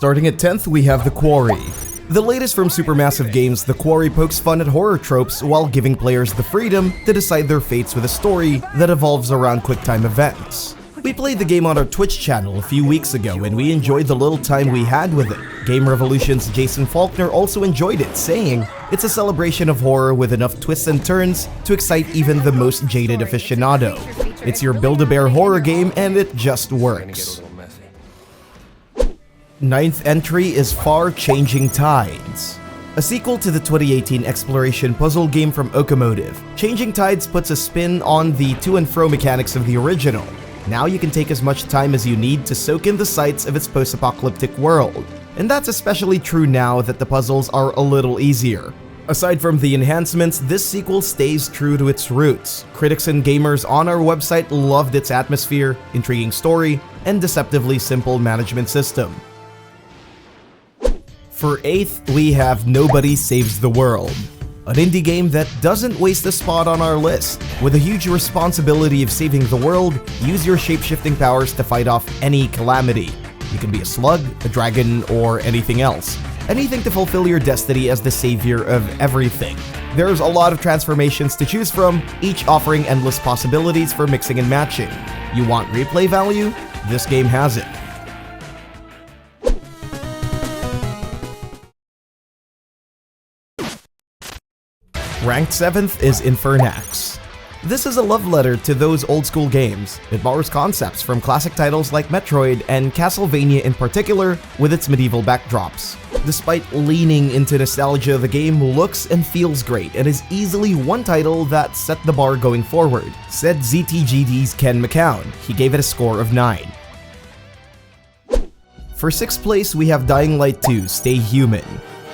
Starting at 10th, we have The Quarry. The latest from Supermassive Games, The Quarry pokes fun at horror tropes while giving players the freedom to decide their fates with a story that evolves around quick-time events. We played the game on our Twitch channel a few weeks ago and we enjoyed the little time we had with it. Game Revolution's Jason Faulkner also enjoyed it, saying, "It's a celebration of horror with enough twists and turns to excite even the most jaded aficionado. It's your Build-A-Bear horror game and it just works." 9th entry is Far Changing Tides. A sequel to the 2018 exploration puzzle game from Okamotive, Changing Tides puts a spin on the to and fro mechanics of the original. Now you can take as much time as you need to soak in the sights of its post-apocalyptic world. And that's especially true now that the puzzles are a little easier. Aside from the enhancements, this sequel stays true to its roots. Critics and gamers on our website loved its atmosphere, intriguing story, and deceptively simple management system. For 8th, we have Nobody Saves the World. An indie game that doesn't waste a spot on our list. With a huge responsibility of saving the world, use your shape-shifting powers to fight off any calamity. You can be a slug, a dragon, or anything else. Anything to fulfill your destiny as the savior of everything. There's a lot of transformations to choose from, each offering endless possibilities for mixing and matching. You want replay value? This game has it. Ranked 7th is Infernax. This is a love letter to those old school games. It borrows concepts from classic titles like Metroid and Castlevania in particular with its medieval backdrops. Despite leaning into nostalgia, the game looks and feels great and is easily one title that set the bar going forward, said ZTGD's Ken McCown. He gave it a score of 9. For 6th place, we have Dying Light 2: Stay Human.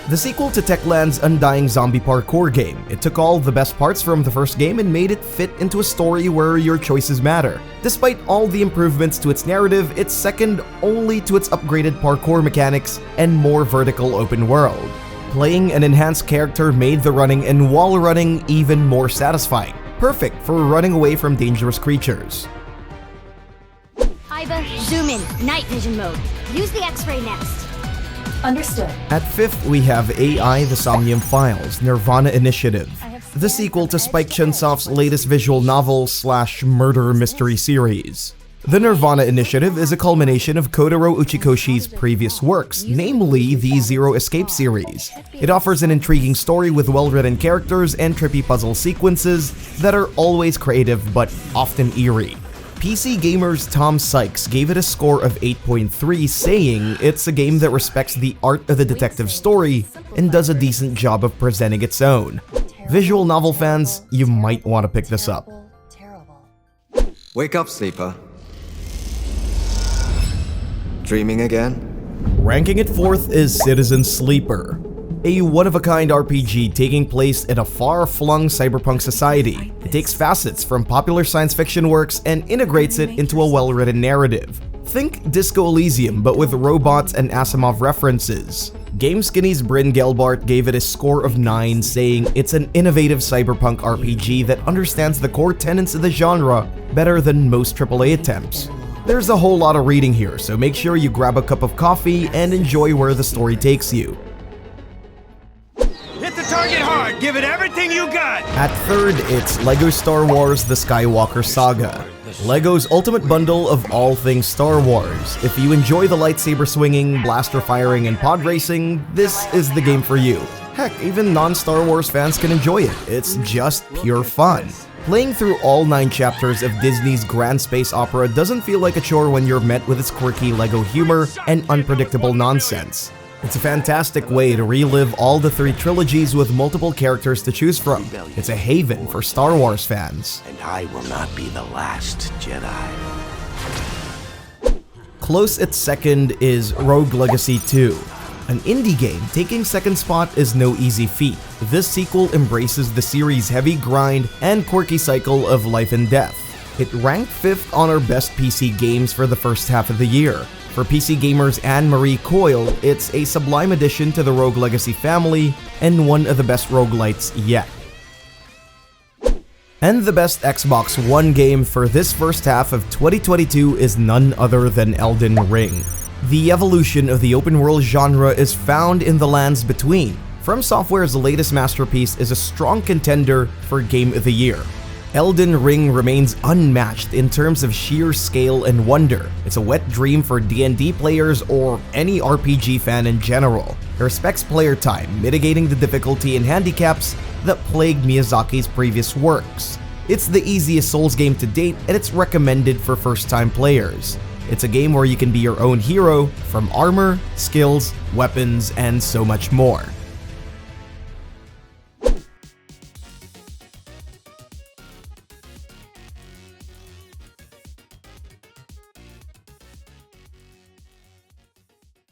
The sequel to Techland's undying zombie parkour game. It took all the best parts from the first game and made it fit into a story where your choices matter. Despite all the improvements to its narrative, it's second only to its upgraded parkour mechanics and more vertical open world. Playing an enhanced character made the running and wall running even more satisfying. Perfect for running away from dangerous creatures. Iva, zoom in, night vision mode. Use the X-ray next. Understood. At 5th, we have AI: The Somnium Files, Nirvana Initiative. The sequel to Spike Chunsoft's latest visual novel / murder mystery series. The Nirvana Initiative is a culmination of Kotaro Uchikoshi's previous works, namely the Zero Escape series. It offers an intriguing story with well-written characters and trippy puzzle sequences that are always creative but often eerie. PC Gamer's Tom Sykes gave it a score of 8.3, saying it's a game that respects the art of the detective story and does a decent job of presenting its own. Visual novel fans, you might want to pick this up. Wake up, sleeper. Dreaming again? Ranking at 4th is Citizen Sleeper, a one-of-a-kind RPG taking place in a far-flung cyberpunk society. It takes facets from popular science fiction works and integrates it into a well-written narrative. Think Disco Elysium, but with robots and Asimov references. GameSkinny's Bryn Gelbart gave it a score of 9, saying it's an innovative cyberpunk RPG that understands the core tenets of the genre better than most AAA attempts. There's a whole lot of reading here, so make sure you grab a cup of coffee and enjoy where the story takes you. Hit the target hard! Give it everything you got! At 3rd, it's LEGO Star Wars: The Skywalker Saga. LEGO's ultimate bundle of all things Star Wars. If you enjoy the lightsaber swinging, blaster firing, and pod racing, this is the game for you. Heck, even non-Star Wars fans can enjoy it. It's just pure fun. Playing through all 9 chapters of Disney's grand space opera doesn't feel like a chore when you're met with its quirky LEGO humor and unpredictable nonsense. It's a fantastic way to relive all the 3 trilogies with multiple characters to choose from. It's a haven for Star Wars fans. And I will not be the last Jedi. Close at 2nd is Rogue Legacy 2. An indie game taking 2nd spot is no easy feat. This sequel embraces the series' heavy grind and quirky cycle of life and death. It ranked 5th on our best PC games for the first half of the year. For PC gamers Anne-Marie Coyle, it's a sublime addition to the Rogue Legacy family and one of the best roguelites yet. And the best Xbox One game for this first half of 2022 is none other than Elden Ring. The evolution of the open-world genre is found in the lands between. From Software's latest masterpiece is a strong contender for Game of the Year. Elden Ring remains unmatched in terms of sheer scale and wonder. It's a wet dream for D&D players or any RPG fan in general. It respects player time, mitigating the difficulty and handicaps that plagued Miyazaki's previous works. It's the easiest Souls game to date, and it's recommended for first-time players. It's a game where you can be your own hero, from armor, skills, weapons, and so much more.